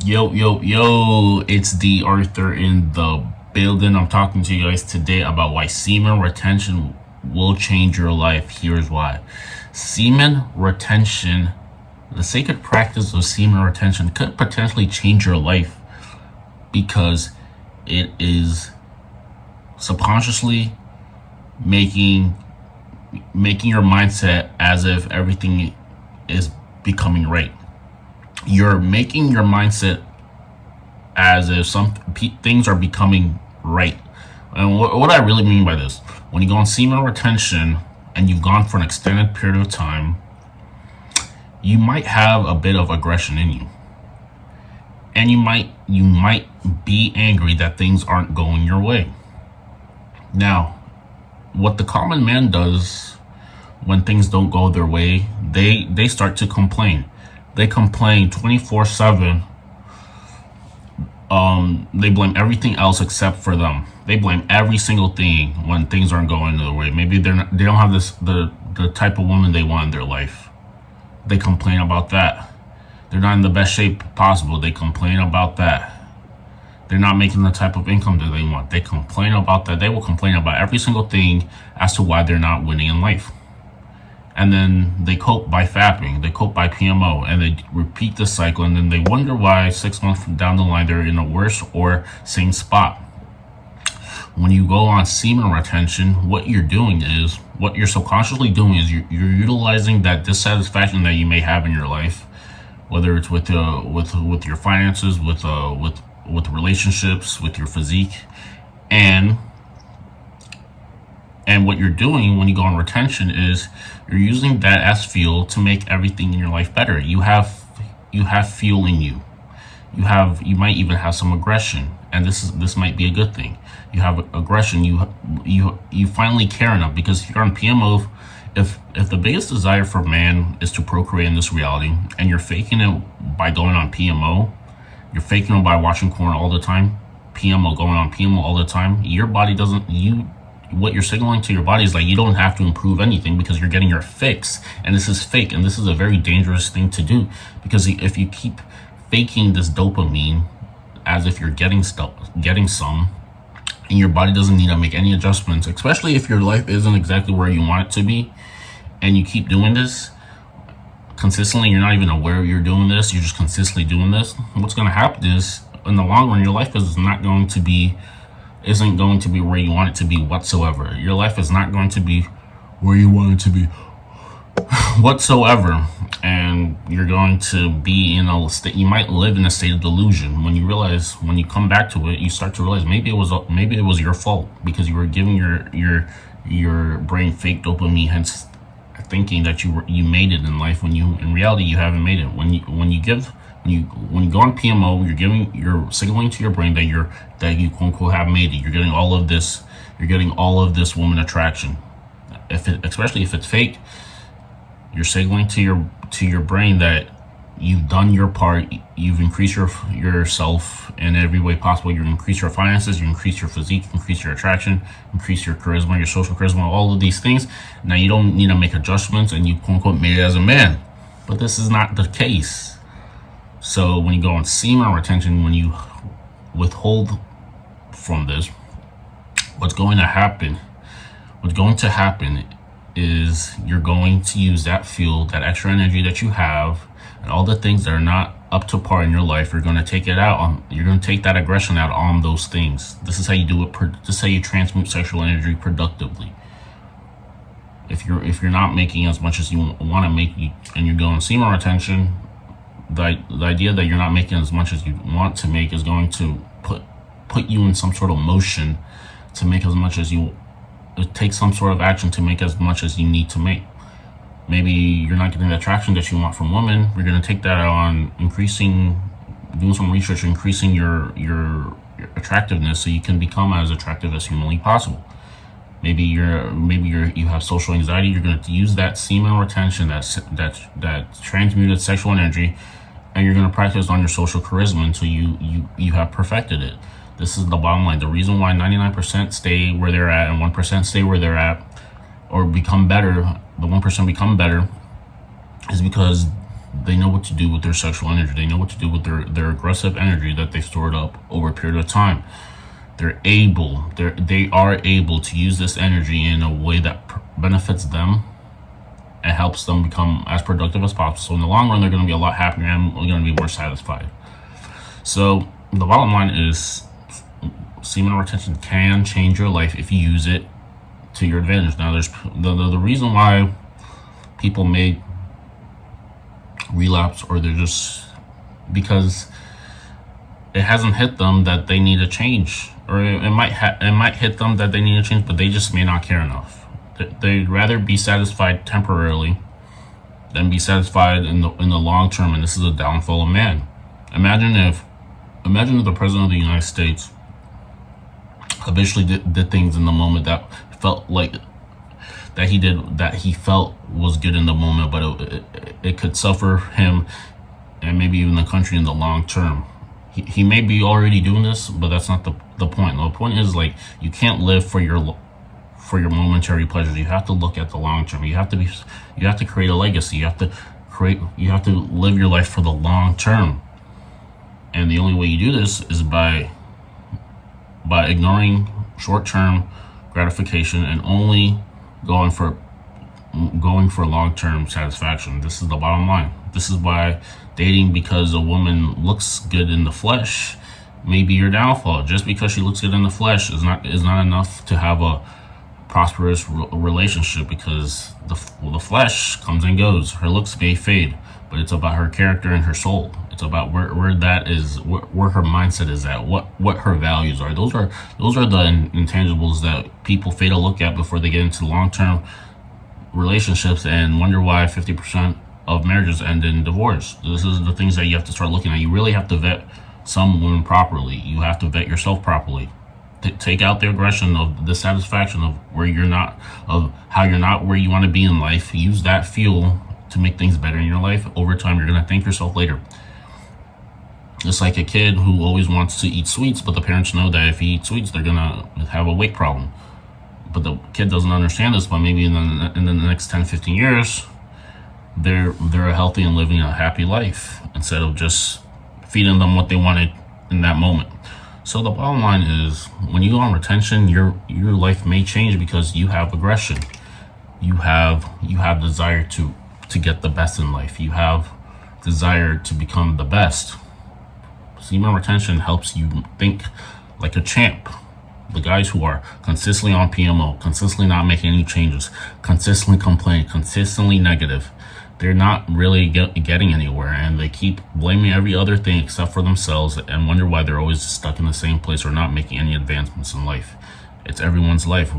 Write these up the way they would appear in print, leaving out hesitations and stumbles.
Yo, yo, yo, it's D.Arthur in the building. I'm talking to you guys today about why semen retention will change your life. Here's why. Semen retention, the sacred practice of semen retention could potentially change your life because it is subconsciously making making your mindset as if everything is becoming right. You're making your mindset as if things are becoming right. And what I really mean by this, when you go on semen retention and you've gone for an extended period of time, you might have a bit of aggression in you, and you might be angry that things aren't going your way. Now, what the common man does when things don't go their way, they start to complain. They complain 24/7. They blame everything else except for them. They blame every single thing when things aren't going their way. Maybe they don't have the type of woman they want in their life. They complain about that. They're not in the best shape possible. They complain about that. They're not making the type of income that they want. They complain about that. They will complain about every single thing as to why they're not winning in life. And then they cope by fapping, they cope by PMO, and they repeat the cycle, and then they wonder why 6 months down the line they're in a worse or same spot. When you go on semen retention, what you're subconsciously doing is you're utilizing that dissatisfaction that you may have in your life, whether it's with your finances, with relationships, with your physique, and what you're doing when you go on retention is you're using that as fuel to make everything in your life better. You have fuel in you. You might even have some aggression, and this might be a good thing. You have aggression. You finally care enough, because if you're on PMO, if the biggest desire for man is to procreate in this reality, and you're faking it by going on PMO, you're faking it by watching porn all the time, PMO, going on PMO all the time, your body doesn't you what you're signaling to your body is like, you don't have to improve anything because you're getting your fix, and this is fake, and this is a very dangerous thing to do, because if you keep faking this dopamine as if you're getting some, and your body doesn't need to make any adjustments, especially if your life isn't exactly where you want it to be, and you keep doing this consistently, you're not even aware you're doing this, you're just consistently doing this, what's going to happen is, in the long run, your life isn't going to be where you want it to be whatsoever. Your life is not going to be where you want it to be whatsoever. And you're going to be in a state, you might live in a state of delusion. When you come back to it, you start to realize maybe it was your fault, because you were giving your brain fake dopamine, hence thinking that you made it in life, when in reality you haven't made it. When you go on PMO, you're signaling to your brain that you quote unquote have made it. You're getting all of this woman attraction. Especially if it's fake, you're signaling to your brain that you've done your part. You've increased yourself in every way possible. You increase your finances, you increase your physique, increase your attraction, increase your charisma, your social charisma, all of these things. Now you don't need to make adjustments, and you quote unquote made it as a man. But this is not the case. So when you go on semen retention, when you withhold from this, what's going to happen is you're going to use that fuel, that extra energy that you have, and all the things that are not up to par in your life. You're going to take that aggression out on those things. This is how you do it. This is how you transmute sexual energy productively. If you're not making as much as you want to make, and you're going semen retention, the idea that you're not making as much as you want to make is going to put you in some sort of motion to make as much as take some sort of action to make as much as you need to make. Maybe you're not getting the attraction that you want from women. You're going to take that on doing some research, increasing your attractiveness, so you can become as attractive as humanly possible. Maybe you have social anxiety. You're going to use that semen retention, that transmuted sexual energy, and you're going to practice on your social charisma until you have perfected it. This is the bottom line. The reason why 99% stay where they're at and 1% stay where they're at, or become better, the 1% become better, is because They know what to do with their sexual energy. They know what to do with their aggressive energy that they've stored up over a period of time. They are able to use this energy in a way that benefits them and helps them become as productive as possible. So in the long run, they're going to be a lot happier and going to be more satisfied. So the bottom line is, semen retention can change your life if you use it to your advantage. Now, there's the reason why people may relapse, or they're just because it hasn't hit them that they need a change, or it might hit them that they need a change, but they just may not care enough. They'd rather be satisfied temporarily than be satisfied in the long term, and this is a downfall of man. Imagine if the president of the United States habitually did things in the moment that felt like that he felt was good in the moment, but it could suffer him and maybe even the country in the long term. He may be already doing this, but that's not the point. The point is, like, you can't live for your momentary pleasures. You have to look at the long term. You have to create a legacy. You have to live your life for the long term. And the only way you do this is by ignoring short-term gratification and only going for long-term satisfaction. This is the bottom line. This is why dating because a woman looks good in the flesh may be your downfall. Just because she looks good in the flesh is not enough to have a prosperous relationship, because the flesh comes and goes. Her looks may fade, but it's about her character and her soul. It's about where that is, where her mindset is at, what her values are. Those are the intangibles that people fail to look at before they get into long-term relationships and wonder why 50% of marriages end in divorce. This is the things that you have to start looking at. You really have to vet some women properly. You have to vet yourself properly. Take out the aggression of the satisfaction of how you're not where you want to be in life. Use that fuel to make things better in your life. Over time, you're going to thank yourself later. It's like a kid who always wants to eat sweets, but the parents know that if he eats sweets, they're going to have a weight problem. But the kid doesn't understand this, but maybe in the next 10, 15 years, they're healthy and living a happy life instead of just feeding them what they wanted in that moment. So the bottom line is, when you go on retention, your life may change because you have aggression. You have desire to get the best in life. You have desire to become the best. Semen retention helps you think like a champ. The guys who are consistently on PMO, consistently not making any changes, consistently complaining, consistently negative, they're not really getting anywhere, and they keep blaming every other thing except for themselves and wonder why they're always stuck in the same place or not making any advancements in life. It's everyone's life.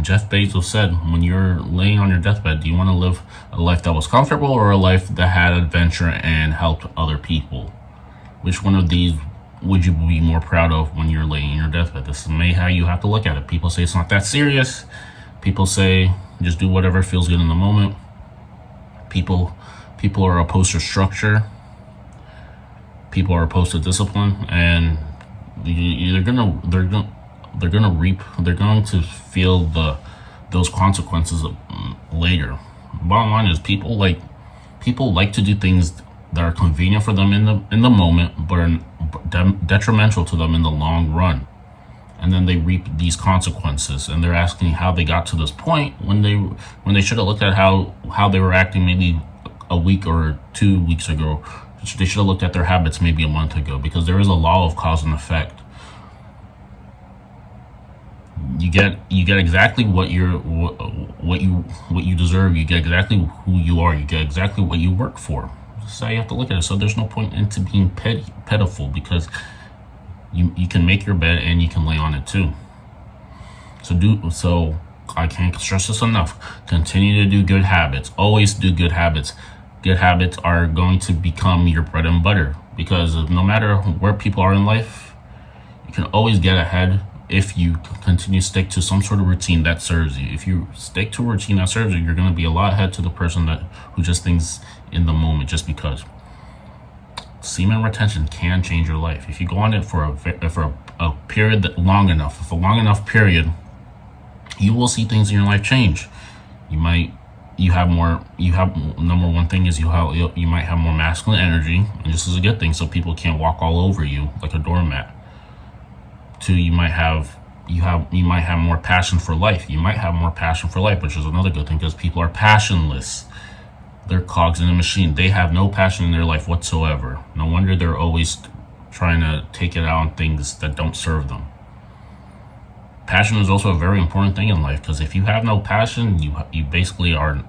Jeff Bezos said, when you're laying on your deathbed, do you want to live a life that was comfortable or a life that had adventure and helped other people? Which one of these would you be more proud of when you're laying on your deathbed? This is maybe how you have to look at it. People say it's not that serious. People say just do whatever feels good in the moment. People are opposed to structure. People are opposed to discipline, and they're going to feel those consequences later. Bottom line is, people like to do things that are convenient for them in the moment, but are detrimental to them in the long run. And then they reap these consequences, and they're asking how they got to this point when they should have looked at how they were acting maybe a week or 2 weeks ago. They should have looked at their habits maybe a month ago, because there is a law of cause and effect. You get exactly what you deserve. You get exactly who you are. You get exactly what you work for. That's how you have to look at it. So there's no point into being pitiful, because you can make your bed and you can lay on it too. So I can't stress this enough. Continue to do good habits. Always do good habits. Good habits are going to become your bread and butter, because no matter where people are in life, you can always get ahead if you continue to stick to some sort of routine that serves you. If you stick to a routine that serves you, you're going to be a lot ahead to the person who just thinks in the moment just because. Semen retention can change your life if you go on it for a period long enough. If a long enough period, you will see things in your life change. You might you have number one thing is you might have more masculine energy, and this is a good thing, so people can't walk all over you like a doormat. Two, you might have more passion for life. You might have more passion for life, which is another good thing, because people are passionless. They're cogs in a machine. They have no passion in their life whatsoever. No wonder they're always trying to take it out on things that don't serve them. Passion is also a very important thing in life, because if you have no passion, you basically are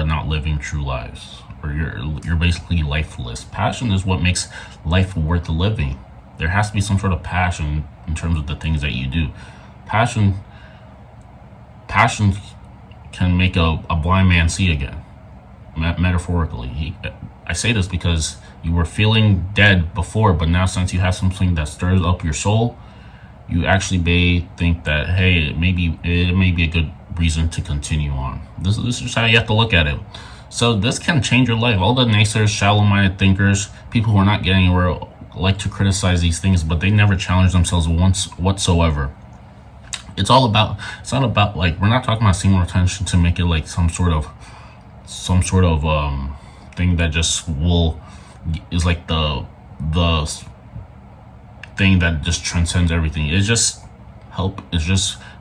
not living true lives, or you're basically lifeless. Passion is what makes life worth living. There has to be some sort of passion in terms of the things that you do. Passion can make a blind man see again, metaphorically. I say this because you were feeling dead before, but now since you have something that stirs up your soul, you actually may think that, hey, it may be a good reason to continue on. This is just how you have to look at it. So this can change your life. All the naysayers, shallow-minded thinkers, people who are not getting anywhere, like to criticize these things, but they never challenge themselves once whatsoever. It's not about, like, we're not talking about semen retention to make it like some sort of thing that just is like the thing that just transcends everything. It's just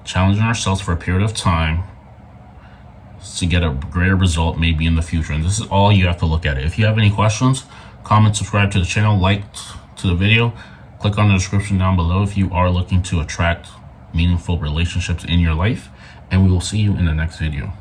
challenging ourselves for a period of time to get a greater result maybe in the future. And this is all you have to look at it. If you have any questions, comment, subscribe to the channel, like to the video, click on the description down below if you are looking to attract meaningful relationships in your life, and we will see you in the next video.